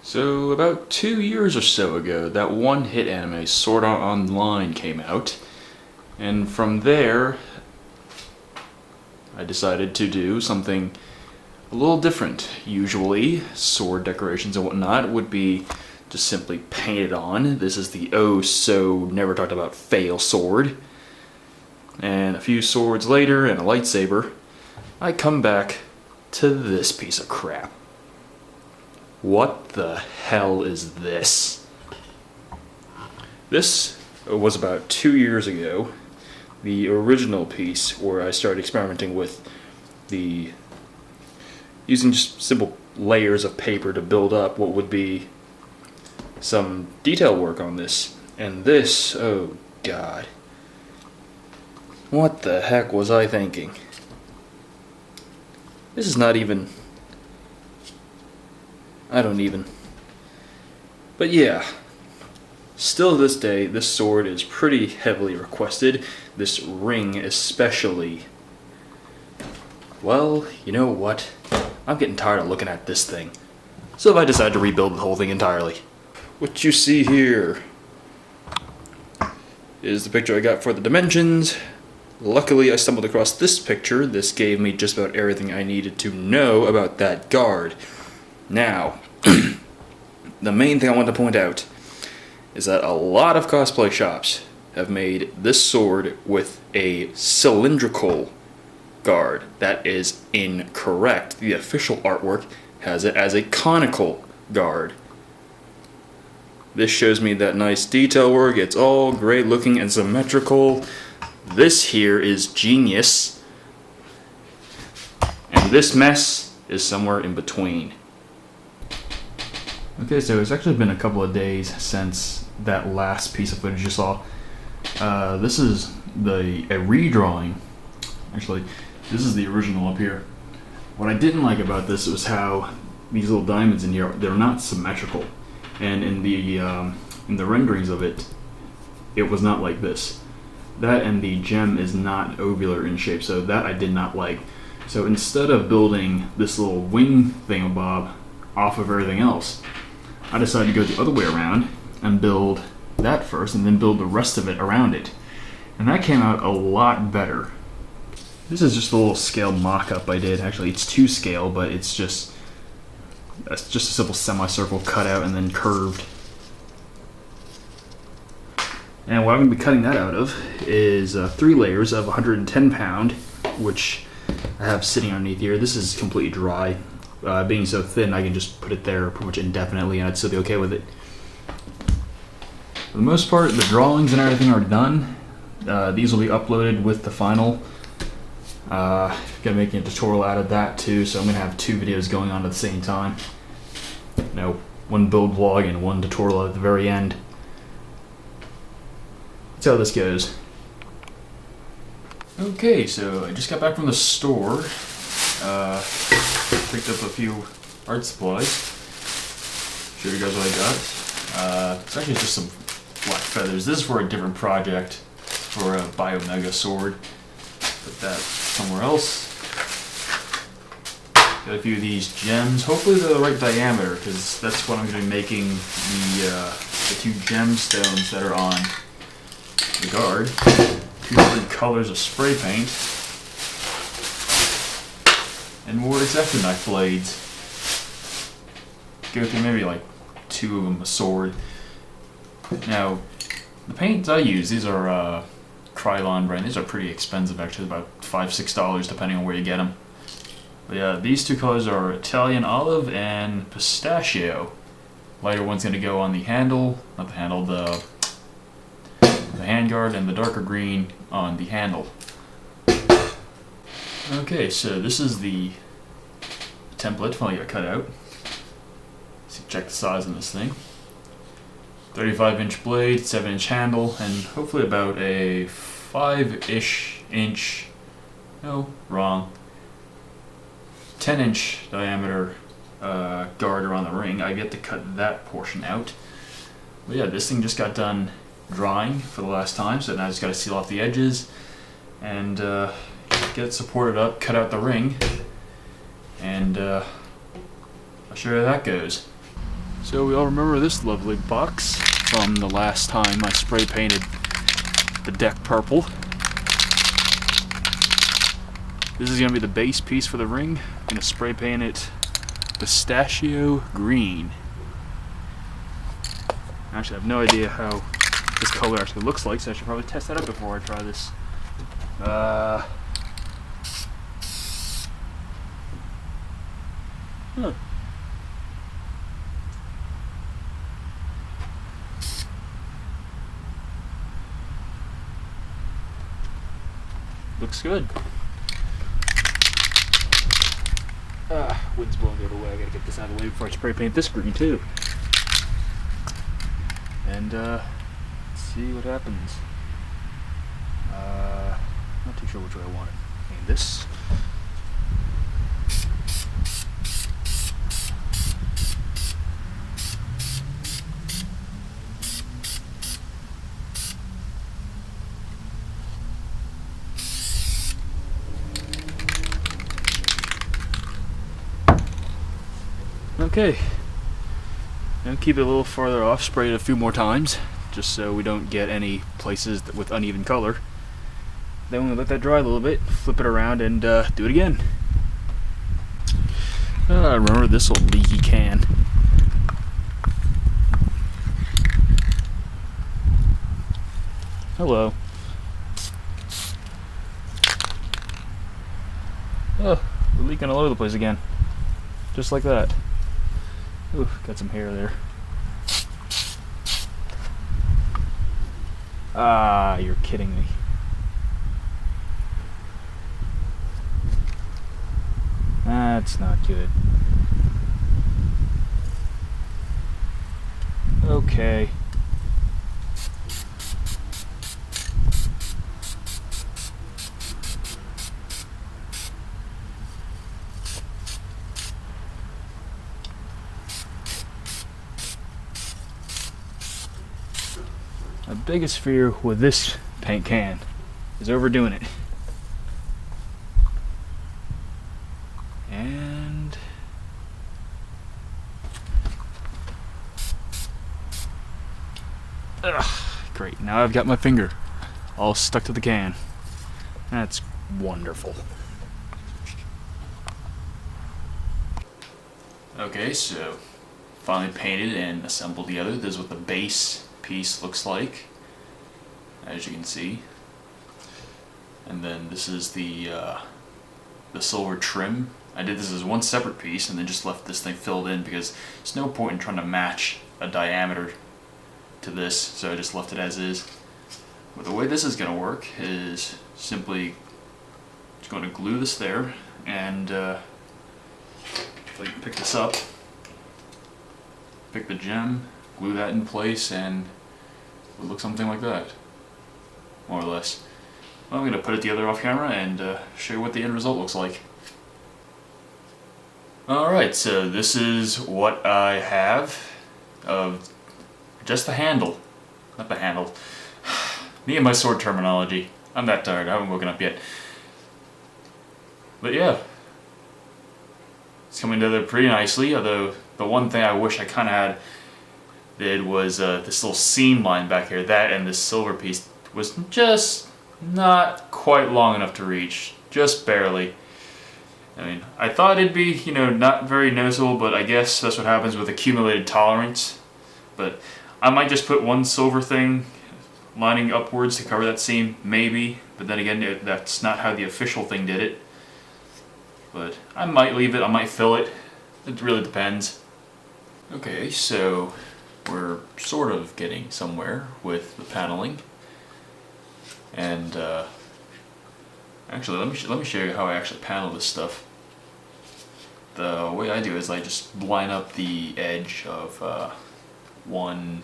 So about 2 years or so ago, that one hit anime, Sword Art Online, came out. And from there, I decided to do something a little different. Usually, sword decorations and whatnot would be just simply painted on. This is the oh so never talked about fail sword. And a few swords later and a lightsaber, I come back to this piece of crap. What the hell is this? This was about 2 years ago, the original piece where I started experimenting with using just simple layers of paper to build up what would be some detail work on this. And this, oh god. What the heck was I thinking? This is not even... I don't even... But yeah, still to this day, this sword is pretty heavily requested. This ring especially. Well, you know what? I'm getting tired of looking at this thing. So I decided to rebuild the whole thing entirely. What you see here is the picture I got for the dimensions. Luckily, I stumbled across this picture. This gave me just about everything I needed to know about that guard. Now, the main thing I want to point out is that a lot of cosplay shops have made this sword with a cylindrical guard. That is incorrect. The official artwork has it as a conical guard. This shows me that nice detail work. It's all great looking and symmetrical. This here is genius. And this mess is somewhere in between. Okay, so it's actually been a couple of days since that last piece of footage you saw. This is a redrawing. Actually, this is the original up here. What I didn't like about this was how these little diamonds in here, they're not symmetrical. And in the renderings of it, it was not like this. That and the gem is not ovular in shape, so that I did not like. So instead of building this little wing thingamabob off of everything else, I decided to go the other way around and build that first and then build the rest of it around it. And that came out a lot better. This is just a little scale mock-up I did. Actually, it's to scale, but it's just a simple semicircle cut out and then curved. And what I'm going to be cutting that out of is 3 layers of 110 pound, which I have sitting underneath here. This is completely dry. Being so thin, I can just put it there pretty much indefinitely and I'd still be okay with it. For the most part, the drawings and everything are done. These will be uploaded with the final. Gonna make a tutorial out of that too, so I'm gonna have 2 videos going on at the same time. One build vlog and one tutorial at the very end. That's how this goes. Okay, so I just got back from the store. Picked up a few art supplies. Show you guys what I got. It's actually just some black feathers. This is for a different project, for a Biomega sword. Put that somewhere else. Got a few of these gems. Hopefully they're the right diameter, because that's what I'm going to be making the 2 gemstones that are on the guard. 2 different colors of spray paint. And more X-Acto knife blades. Go through maybe like 2 of them a sword. Now, the paints I use, these are Krylon brand. These are pretty expensive actually, about $5-6 depending on where you get them. But yeah, these 2 colors are Italian olive and pistachio. Lighter one's going to go on the handle, not the handle, the handguard, and the darker green on the handle. Okay, so this is the template finally got cut out. So check the size on this thing. 35-inch blade, 7-inch handle, and hopefully about a 5-ish inch, no, wrong, 10-inch diameter guard around the ring. I get to cut that portion out. But yeah, this thing just got done drying for the last time, so now I just got to seal off the edges and get it supported up, cut out the ring, and I'll show you how that goes. So we all remember this lovely box from the last time I spray painted the deck purple. This is going to be the base piece for the ring. I'm going to spray paint it pistachio green. Actually, I have no idea how this color actually looks like, so I should probably test that out before I try this. Huh. Looks good. Wind's blowing the other way. I gotta get this out of the way before I spray paint this green too. And let's see what happens. Not too sure which way I want it. Paint this. Okay, now keep it a little farther off, spray it a few more times, just so we don't get any places with uneven color. Then we'll let that dry a little bit, flip it around, and do it again. Remember this old leaky can. Hello. Oh, we're leaking all over the place again. Just like that. Ooh, got some hair there. Ah, you're kidding me. That's not good. Okay. My biggest fear with this paint can is overdoing it. And great, now I've got my finger all stuck to the can. That's wonderful. Okay, so finally painted and assembled together. This is what the base piece looks like, as you can see. And then this is the silver trim. I did this as one separate piece and then just left this thing filled in because there's no point in trying to match a diameter to this, so I just left it as is. But the way this is going to work is simply just going to glue this there, and pick this up, pick the gem, glue that in place, and it would look something like that, more or less. Well, I'm going to put it together off camera and show you what the end result looks like. Alright, so this is what I have of just the handle. Not the handle. Me and my sword terminology. I'm that tired, I haven't woken up yet. But yeah, it's coming together pretty nicely, although the one thing I wish I kind of did was this little seam line back here. That and this silver piece was just not quite long enough to reach, just barely. I mean, I thought it'd be, you know, not very noticeable, but I guess that's what happens with accumulated tolerance. But I might just put one silver thing lining upwards to cover that seam, maybe. But then again, that's not how the official thing did it. But I might leave it, I might fill it. It really depends. Okay, so we're sort of getting somewhere with the paneling. And actually, let me show you how I actually panel this stuff. The way I do is I just line up the edge of one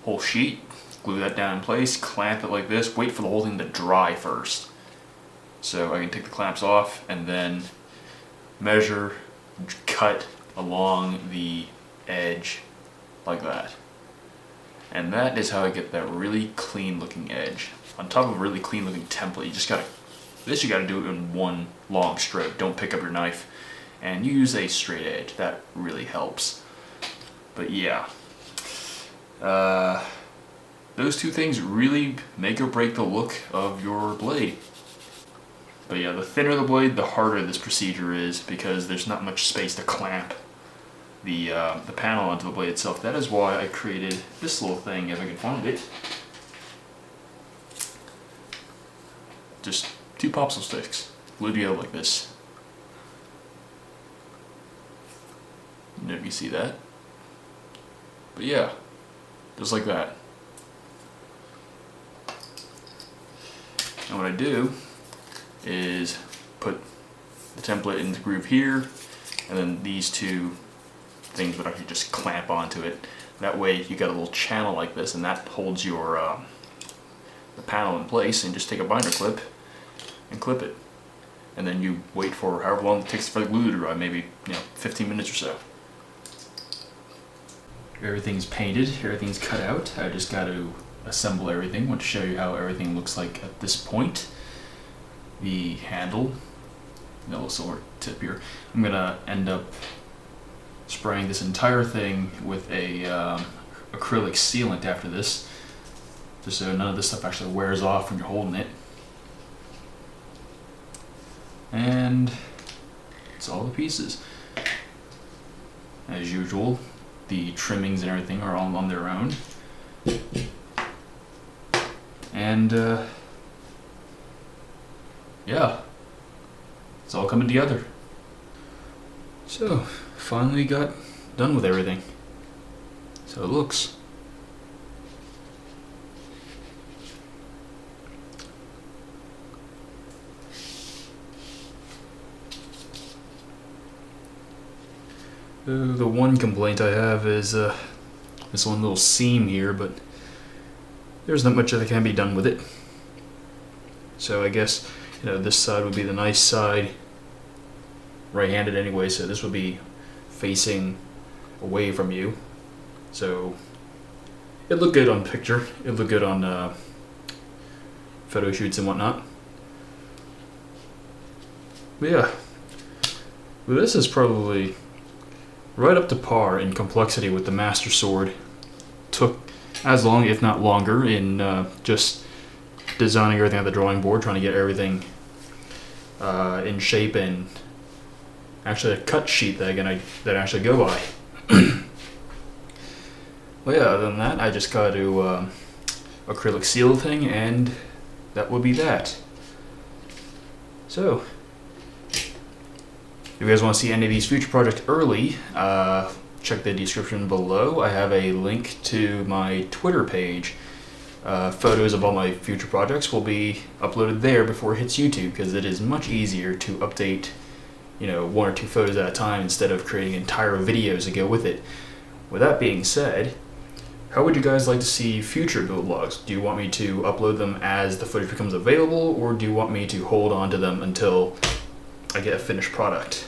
whole sheet, glue that down in place, clamp it like this, wait for the whole thing to dry first. So I can take the clamps off and then measure, cut along the edge like that. And that is how I get that really clean looking edge. On top of a really clean looking template, you just gotta, you gotta do it in one long stroke. Don't pick up your knife and use a straight edge. That really helps. But yeah, those two things really make or break the look of your blade. But yeah, the thinner the blade, the harder this procedure is, because there's not much space to clamp the panel onto the blade itself. That is why I created this little thing, if I can find it. Just 2 popsicle sticks glued together like this. I don't know if you see that. But yeah, just like that. And what I do is put the template in the groove here, and then these 2 things would actually just clamp onto it. That way you got a little channel like this, and that holds your the panel in place, and just take a binder clip and clip it. And then you wait for however long it takes for the glue to dry, maybe 15 minutes or so. Everything's painted, everything's cut out. I just got to assemble everything. I want to show you how everything looks like at this point. The handle, the little silver tip here. I'm gonna end up spraying this entire thing with a acrylic sealant after this, just so none of this stuff actually wears off when you're holding it. And it's all the pieces. As usual, the trimmings and everything are all on their own. And yeah, it's all coming together. So, finally got done with everything. So it looks. The one complaint I have is this one little seam here, but there's not much that can be done with it. So I guess this side would be the nice side, right-handed anyway, so this would be facing away from you. So it looked good on picture, it looked good on photo shoots and whatnot. But yeah, well, this is probably right up to par in complexity with the Master Sword. Took as long, if not longer, in just designing everything on the drawing board, trying to get everything in shape, and actually a cut sheet that I actually go by. Well, yeah, other than that, I just got to acrylic seal the thing, and that would be that. So, if you guys want to see any of these future projects early, check the description below. I have a link to my Twitter page. Photos of all my future projects will be uploaded there before it hits YouTube, because it is much easier to update 1 or 2 photos at a time instead of creating entire videos to go with it. With that being said, how would you guys like to see future build logs? Do you want me to upload them as the footage becomes available, or do you want me to hold on to them until I get a finished product?